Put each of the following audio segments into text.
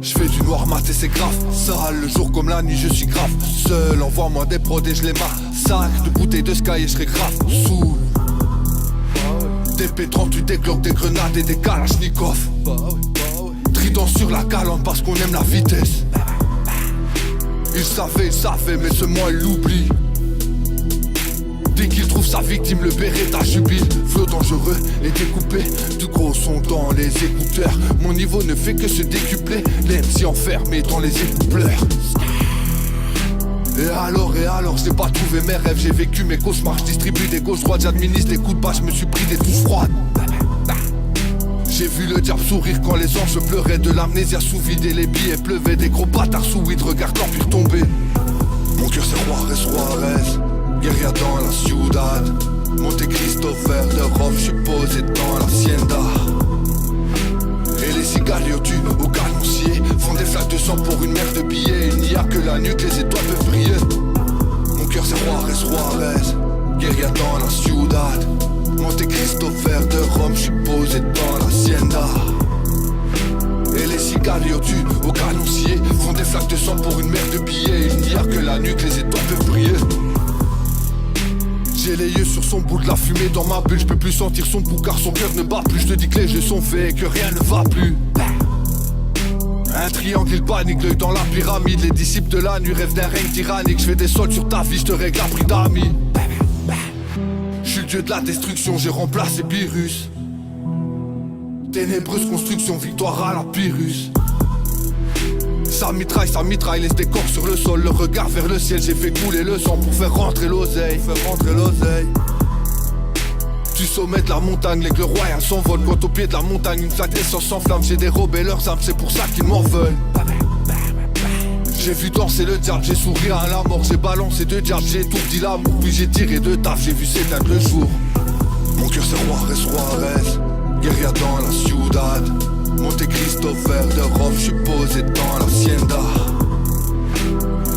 Je fais du noir mat et c'est grave. Sale, le jour comme la nuit, je suis grave. Seul, envoie-moi des prods et je les massacre. De bouteilles de Sky et je serai grave sous. Des P38, des Glock, des grenades et des Kalachnikov. Trident sur la galante parce qu'on aime la vitesse. Il savait, mais ce mois il l'oublie. Dès qu'il trouve sa victime, le Beretta jubile. Flow dangereux et découpé, du gros son dans les écouteurs. Mon niveau ne fait que se décupler. Les MC enfermés dans les égouts pleurent. Et alors, j'ai pas trouvé mes rêves. J'ai vécu mes cauchemars, je distribue des gauches droites. J'administre des coups de bas, je me suis pris des douches froides. J'ai vu le diable sourire quand les anges pleuraient. De l'amnésia sous vide et les billets pleuvaient. Des gros bâtards sous vide, regarde l'empire tomber. Mon cœur c'est Juarez, guerrier dans la ciudad. Monte Cristo vert d'Europe, je suis posé dans l'hacienda. Et les cigales du au canoncier font des flaques de sang pour une mer de billets. Il n'y a que la nuque, les étoiles peuvent briller. Mon cœur c'est Juarez, guerrier dans la ciudad. Monte Cristo vert de Rome, je suis posé dans l'hacienda. Et les cigales au canoncier font des flaques de sang pour une mer de billets. Il n'y a que la nuque, les étoiles peuvent briller. J'ai les yeux sur son bout de la fumée dans ma bulle. Je peux plus sentir son pouls car son cœur ne bat plus. Je te dis que les jeux sont faits et que rien ne va plus. Un triangle il panique, l'œil dans la pyramide. Les disciples de la nuit rêvent d'un règne tyrannique. Je fais des soldes sur ta vie, je te règle à prix d'amis. Je suis le dieu de la destruction, j'ai remplacé Pyrrhus. Ténébreuse construction, victoire à la Pyrrhus. Ça mitraille, laisse des corps sur le sol. Le regard vers le ciel, j'ai fait couler le sang pour faire rentrer l'oseille. Du sommet de la montagne, l'aigle royal s'envole. Quand au pied de la montagne, une flaque d'essence s'enflamme. J'ai dérobé leurs âmes, c'est pour ça qu'ils m'en veulent. J'ai vu danser le diable, j'ai souri à la mort. J'ai balancé deux diables, j'ai étourdi l'amour. Puis j'ai tiré de taf, j'ai vu s'éteindre le jour. Mon cœur c'est Juarez, guerrier dans la ciudad. Monte Cristo vert d'Europe, je suis posé dans l'hacienda.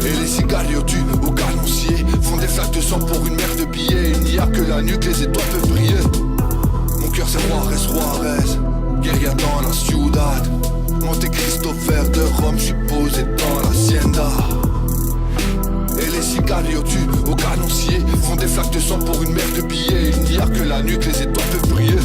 Et les cigales au canoncier font des flaques de sang pour une mer de billets. Il n'y a que la nuque, les étoiles peuvent briller. Mon cœur c'est Juarez, guerrier dans la ciudad. Monte Cristo vert de Rome, je suis posé dans l'hacienda. Et les cigales au canoncier font des flaques de sang pour une mer de billets. Il n'y a que la nuque, les étoiles peuvent briller.